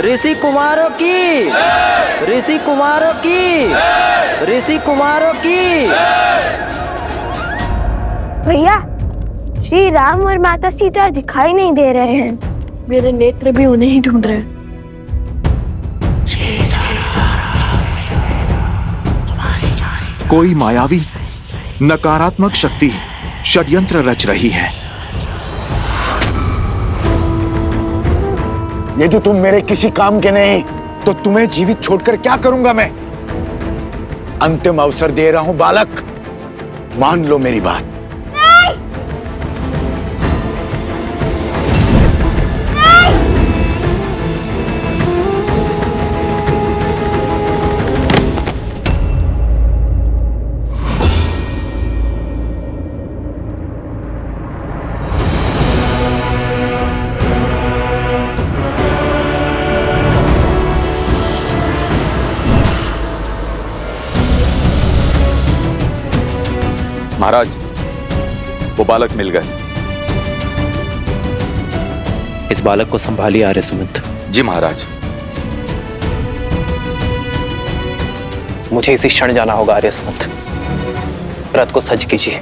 ऋषि कुमारों की, ऋषि कुमारों की, ऋषि कुमारों की। भैया, श्री राम और माता सीता दिखाई नहीं दे रहे हैं। मेरे नेत्र भी उन्हें ही ढूंढ रहे हैं। कोई मायावी नकारात्मक शक्ति षड्यंत्र रच रही है। यदि तुम मेरे किसी काम के नहीं तो तुम्हें जीवित छोड़कर क्या करूंगा मैं? अंतिम अवसर दे रहा हूं बालक, मान लो मेरी बात। महाराज, वो बालक मिल गए। इस बालक को संभालिए आर्य सुमंत। जी महाराज। मुझे इसी क्षण जाना होगा आर्य सुमंत। रथ को सज्ज कीजिए।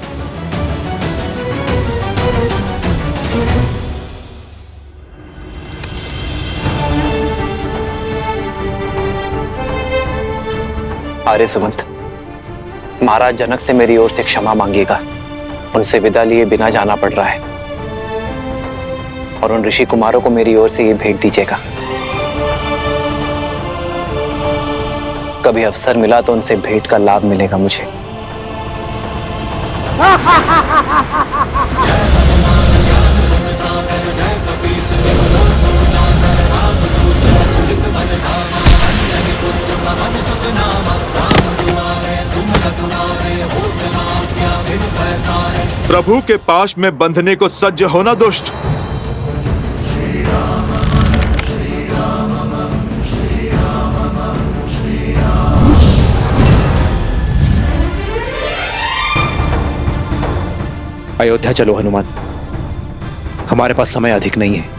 आर्य सुमंत, महाराज जनक से मेरी ओर से क्षमा मांगिएगा। उनसे विदा लिए बिना जाना पड़ रहा है, और उन ऋषि कुमारों को मेरी ओर से ये भेंट दीजिएगा। कभी अवसर मिला तो उनसे भेंट का लाभ मिलेगा मुझे। प्रभु के पाश में बंधने को सज्ज होना दुष्ट। अयोध्या चलो हनुमान, हमारे पास समय अधिक नहीं है।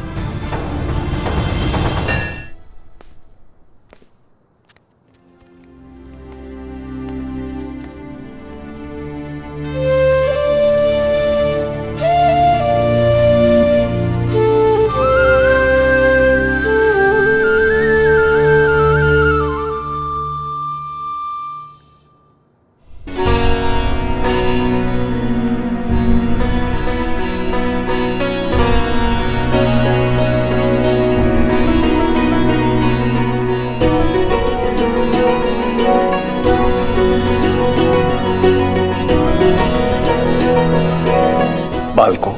बालकों,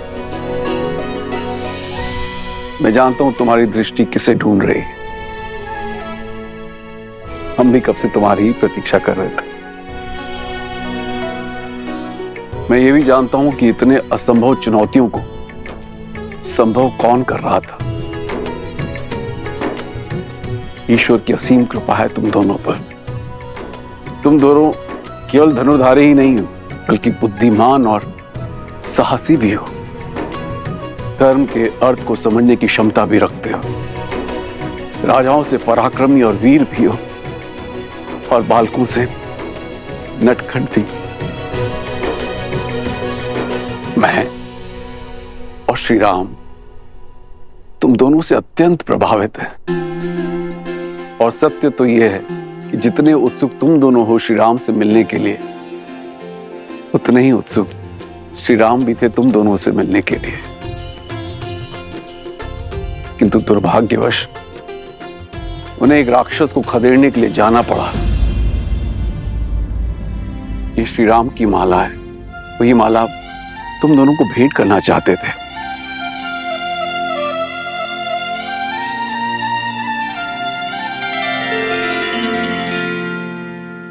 मैं जानता हूं तुम्हारी दृष्टि किसे ढूंढ रही है। हम भी कब से तुम्हारी ही प्रतीक्षा कर रहे थे। मैं ये भी जानता हूं कि इतने असंभव चुनौतियों को संभव कौन कर रहा था। ईश्वर की असीम कृपा है तुम दोनों पर। तुम दोनों केवल धनुर्धारी ही नहीं हो, बल्कि बुद्धिमान और साहसी भी हो। धर्म के अर्थ को समझने की क्षमता भी रखते हो। राजाओं से पराक्रमी और वीर भी हो, और बालकों से नटखट भी। मैं और श्री राम तुम दोनों से अत्यंत प्रभावित हैं। और सत्य तो यह है कि जितने उत्सुक तुम दोनों हो श्री राम से मिलने के लिए, उतने ही उत्सुक श्री राम भी थे तुम दोनों से मिलने के लिए। किंतु दुर्भाग्यवश उन्हें एक राक्षस को खदेड़ने के लिए जाना पड़ा। ये श्री राम की माला है। वही माला तुम दोनों को भेंट करना चाहते थे।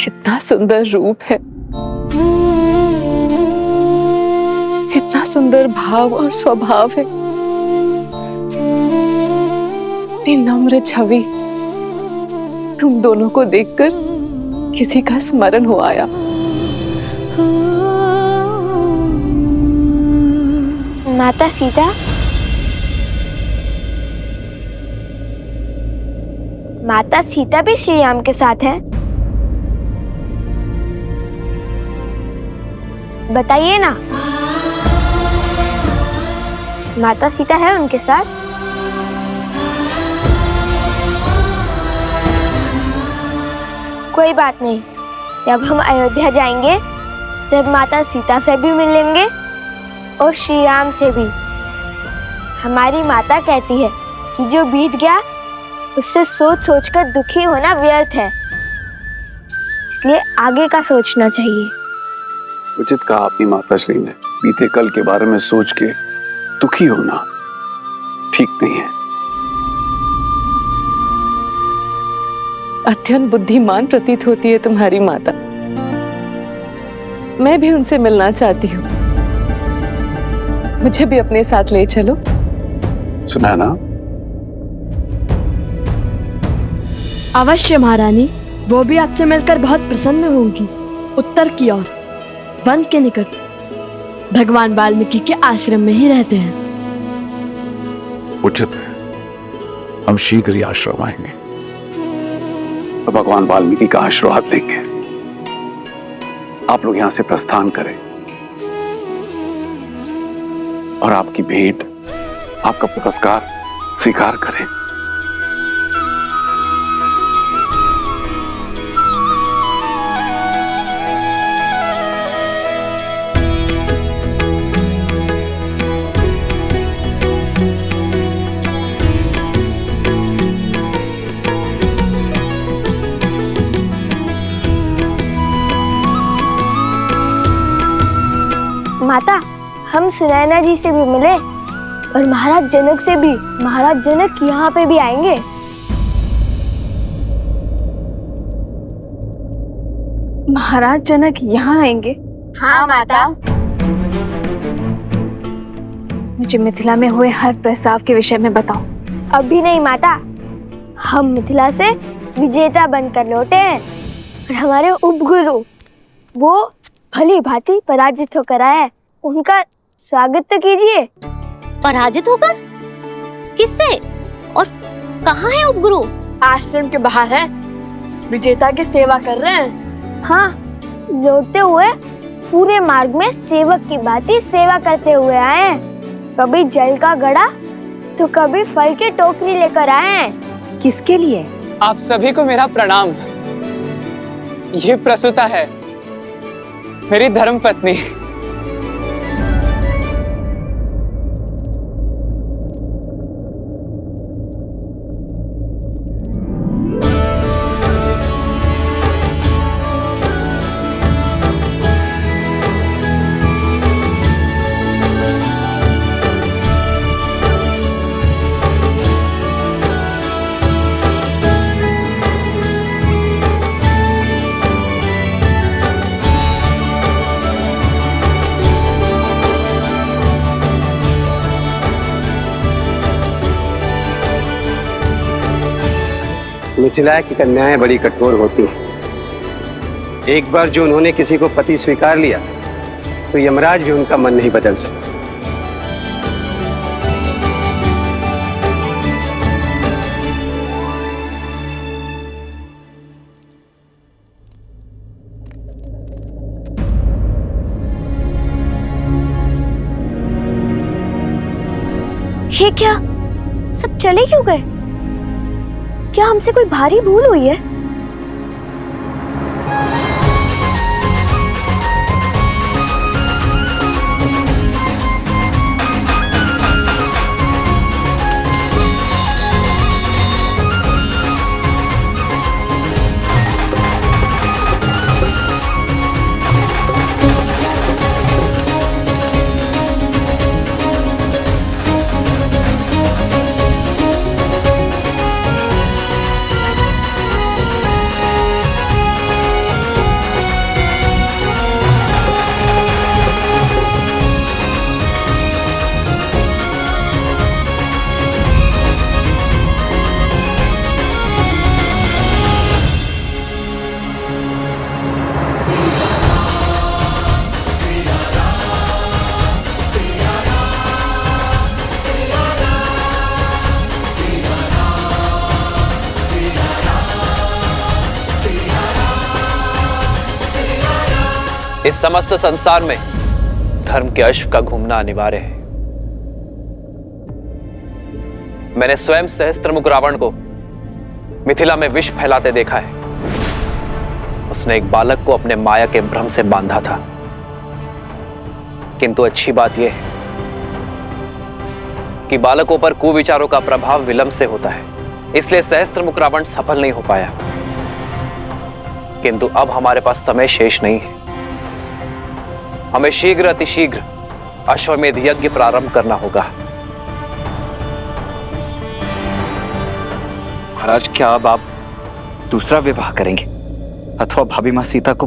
कितना सुंदर रूप है, कितना सुंदर भाव और स्वभाव है। इतनी नम्र छवि तुम दोनों को देखकर किसी का स्मरण हो आया। माता सीता, माता सीता भी श्री राम के साथ है? बताइए ना, माता सीता है उनके साथ? कोई बात नहीं, जब हम अयोध्या जाएंगे तब माता सीता से भी मिलेंगे और श्री राम से भी। हमारी माता कहती है कि जो बीत गया उससे सोच सोचकर दुखी होना व्यर्थ है, इसलिए आगे का सोचना चाहिए। उचित कहा आपकी माताश्री ने। बीते कल के बारे में सोच के दुखी होना ठीक नहीं है। अत्यंत बुद्धिमान प्रतीत होती है तुम्हारी माता। मैं भी उनसे मिलना चाहती हूँ, मुझे भी अपने साथ ले चलो। सुना ना? अवश्य महारानी, वो भी आपसे मिलकर बहुत प्रसन्न होंगी। उत्तर की ओर वन के निकट भगवान वाल्मीकि के आश्रम में ही रहते हैं। उचित है, हम शीघ्र ही आश्रम आएंगे तो भगवान वाल्मीकि का आशीर्वाद देंगे। आप लोग यहां से प्रस्थान करें और आपकी भेंट, आपका पुरस्कार स्वीकार करें। माता, हम सुनैना जी से भी मिले और महाराज जनक से भी। महाराज जनक यहाँ पे भी आएंगे। महाराज जनक यहाँ आएंगे? हाँ माता। मुझे मिथिला में हुए हर प्रस्ताव के विषय में बताओ। अभी नहीं माता, हम मिथिला से विजेता बनकर लौटे हैं और हमारे उपगुरु वो भली भांति पराजित होकर आए। उनका स्वागत तो कीजिए। पराजित होकर? किससे और कहाँ है उपगुरु? आश्रम के बाहर है, विजेता की सेवा कर रहे हैं। हाँ, लौटते हुए पूरे मार्ग में सेवक की भांति सेवा करते हुए आए हैं। कभी जल का घड़ा तो कभी फल की टोकरी लेकर आए हैं। किसके लिए? आप सभी को मेरा प्रणाम। ये प्रसूता है, मेरी धर्मपत्नी। मिथिला की कन्याएं बड़ी कठोर होती हैं। एक बार जो उन्होंने किसी को पति स्वीकार लिया तो यमराज भी उनका मन नहीं बदल सकता। ये क्या, सब चले क्यों गए? क्या हमसे कोई भारी भूल हुई है? इस समस्त संसार में धर्म के अश्व का घूमना अनिवार्य है। मैंने स्वयं सहस्त्रमुख रावण को मिथिला में विष फैलाते देखा है। उसने एक बालक को अपने माया के भ्रम से बांधा था। किंतु अच्छी बात यह है कि बालकों पर कुविचारों का प्रभाव विलंब से होता है, इसलिए सहस्त्रमुख रावण सफल नहीं हो पाया। किंतु अब हमारे पास समय शेष नहीं है। हमें शीघ्र अतिशीघ्र अश्वमेध यज्ञ प्रारंभ करना होगा। महाराज, क्या अब आप दूसरा विवाह करेंगे अथवा भाभी मां सीता को?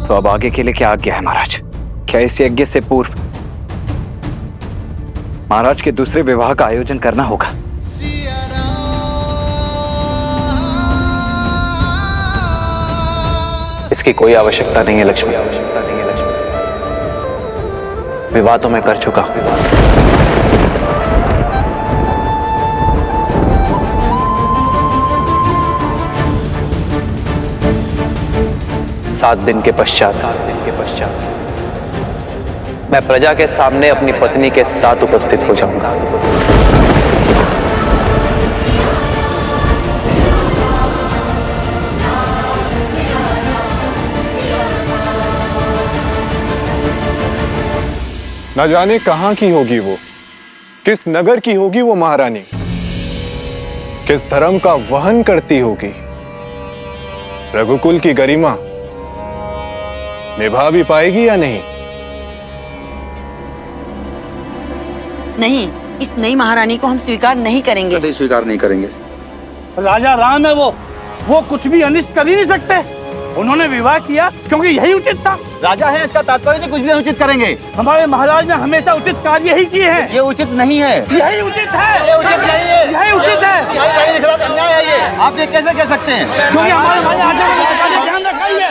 तो अब आगे के लिए क्या आज्ञा है महाराज? क्या इस यज्ञ से पूर्व महाराज के दूसरे विवाह का आयोजन करना होगा? इसकी कोई आवश्यकता नहीं है लक्ष्मी। विवाह तो मैं कर चुका हूं। सात दिन के पश्चात मैं प्रजा के सामने अपनी पत्नी के साथ उपस्थित हो जाऊंगा। न जाने कहां की होगी वो, किस नगर की होगी वो महारानी, किस धर्म का वहन करती होगी। रघुकुल की गरिमा निभा भी पाएगी या नहीं? नहीं, इस नई महारानी को हम स्वीकार नहीं करेंगे। कभी स्वीकार नहीं करेंगे। राजा राम है वो कुछ भी अनिष्ट कर ही नहीं सकते। उन्होंने विवाह किया क्योंकि यही उचित था। राजा है, इसका तात्पर्य नहीं कुछ भी अनुचित करेंगे। हमारे महाराज ने हमेशा उचित कार्य ही किए हैं। ये उचित नहीं है। यही उचित है। ये उचित नहीं है। यही उचित है। अन्याय है ये। आप ये कैसे कह सकते हैं? क्योंकि हमारे राजा ने ध्यान रखा ही है।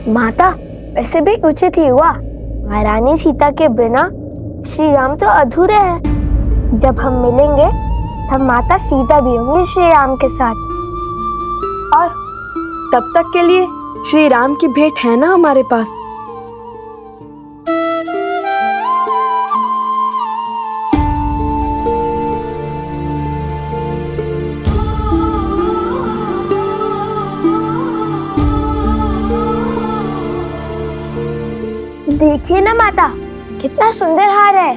माता, वैसे भी उचित ही हुआ। महारानी सीता के बिना श्री राम तो अधूरे हैं। जब हम मिलेंगे तब माता सीता भी होंगी श्री राम के साथ। और तब तक के लिए श्री राम की भेंट है ना हमारे पास। देखिए ना माता, कितना सुंदर हार है।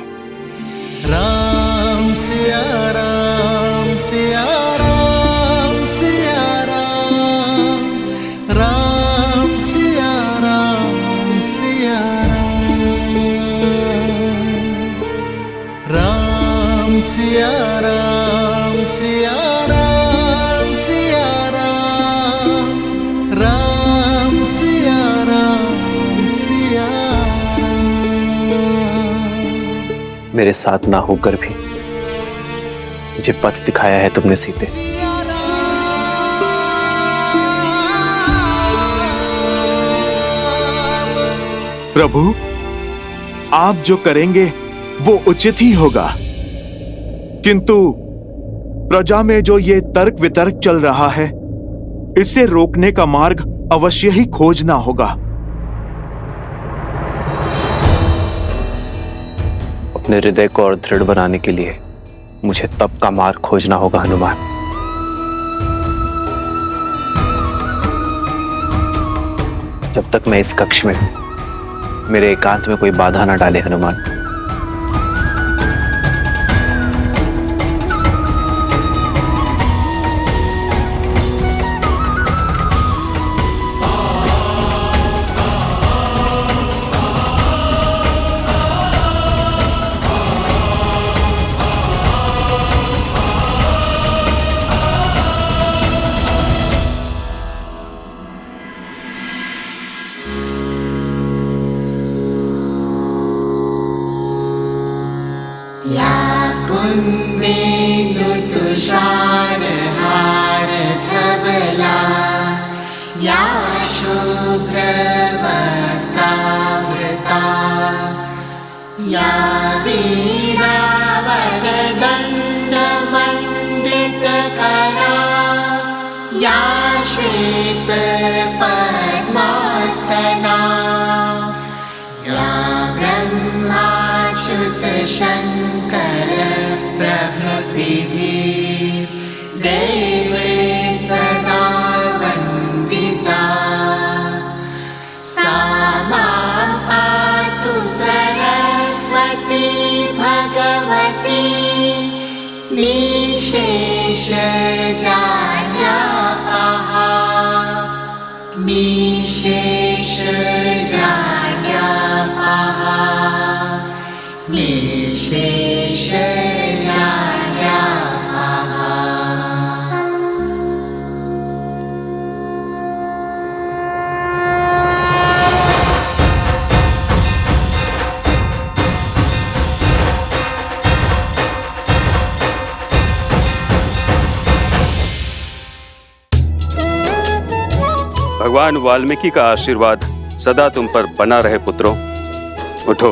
राम सिया राम सिया राम सिया राम, राम सिया राम सिया राम, राम सिया राम सिया राम सिया राम, राम सिया राम सिया। मेरे साथ ना होकर भी मुझे पथ दिखाया है तुमने सीते। प्रभु, आप जो करेंगे वो उचित ही होगा, किंतु प्रजा में जो ये तर्क वितर्क चल रहा है, इसे रोकने का मार्ग अवश्य ही खोजना होगा। अपने हृदय को और दृढ़ बनाने के लिए मुझे तप का मार्ग खोजना होगा हनुमान। जब तक मैं इस कक्ष में मेरे एकांत में कोई बाधा ना डाले हनुमान। माता या वीणा वरदण्डमण्डितकरा या श्वेत पद्मासना या ब्रह्माच्युत शङ्कर प्रभृतिभिः देवे सदा वन्दिता सा मां पातु सरस्वती भगवती निशेषजाड्यापहा निशेषजाड्यापहा निशेषजाड्यापहा। भगवान वाल्मीकि का आशीर्वाद सदा तुम पर बना रहे पुत्रों। उठो।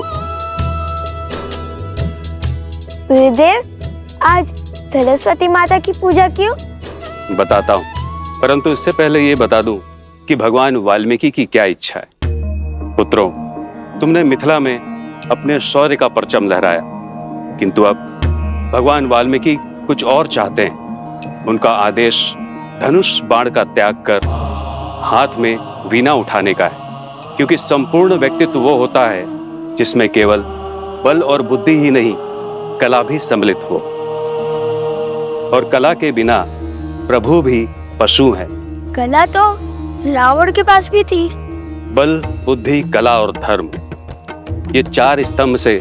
गुरुदेव, आज सरस्वती माता की पूजा क्यों? बताता हूँ, परंतु इससे पहले ये बता दूं कि भगवान वाल्मीकि की क्या इच्छा है। पुत्रों, तुमने मिथिला में अपने शौर्य का परचम लहराया, किंतु अब भगवान वाल्मीकि कुछ और चाहते हैं। उनका आदेश धनुष बाण का त्याग कर हाथ में वीणा उठाने का है, क्योंकि संपूर्ण व्यक्तित्व वो होता है जिसमें केवल बल और बुद्धि ही नहीं, कला भी सम्मिलित हो। और कला के बिना प्रभु भी पशु है। कला तो रावण के पास भी थी। बल, बुद्धि, कला और धर्म, ये चार स्तंभ से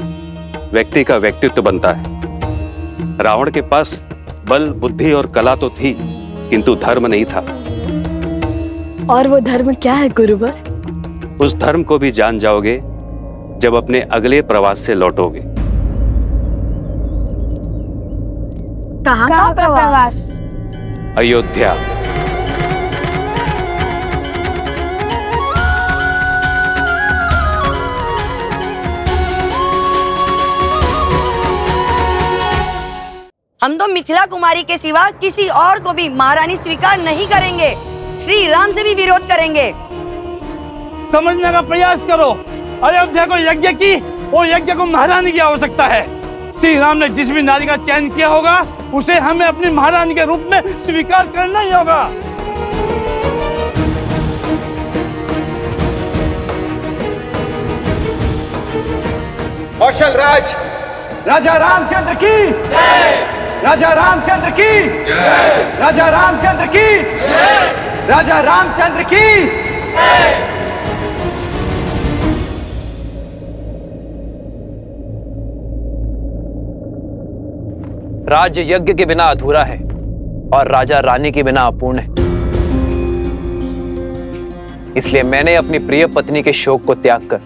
व्यक्ति का व्यक्तित्व बनता है। रावण के पास बल, बुद्धि और कला तो थी, किंतु धर्म नहीं था। और वो धर्म क्या है गुरुवर? उस धर्म को भी जान जाओगे जब अपने अगले प्रवास से लौटोगे। कहाँ का प्रवास? अयोध्या। हम तो मिथिला कुमारी के सिवा किसी और को भी महारानी स्वीकार नहीं करेंगे। श्री राम से भी विरोध करेंगे। समझने का प्रयास करो। अयोध्या को यज्ञ की, वो यज्ञ को महारानी की आवश्यकता है। श्री राम ने जिस भी नारी का चयन किया होगा, उसे हमें अपनी महारानी के रूप में स्वीकार करना ही होगा। कौशल राज, राजा रामचंद्र की जय। राजा रामचंद्र की जय। राजा रामचंद्र की जय। राजा रामचंद्र की जय। राज्य यज्ञ के बिना अधूरा है और राजा रानी के बिना अपूर्ण है। इसलिए मैंने अपनी प्रिय पत्नी के शोक को त्याग कर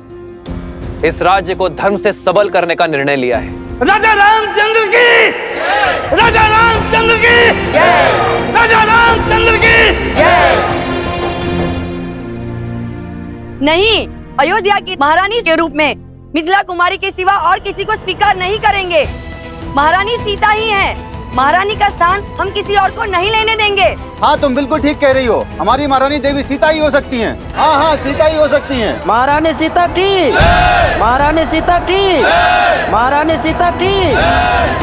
इस राज्य को धर्म से सबल करने का निर्णय लिया है। राजा रामचंद्र की जय। राजा रामचंद्र की जय। राजा रामचंद्र की जय। नहीं, अयोध्या की महारानी के रूप में मिथिला कुमारी के सिवा और किसी को स्वीकार नहीं करेंगे। महारानी सीता ही है। महारानी का स्थान हम किसी और को नहीं लेने देंगे। हाँ, तुम बिल्कुल ठीक कह रही हो। हमारी महारानी देवी सीता ही हो सकती हैं। हाँ हाँ, सीता ही हो सकती हैं। महारानी सीता की, महारानी सीता की, महारानी सीता की,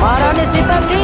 महारानी सीता की।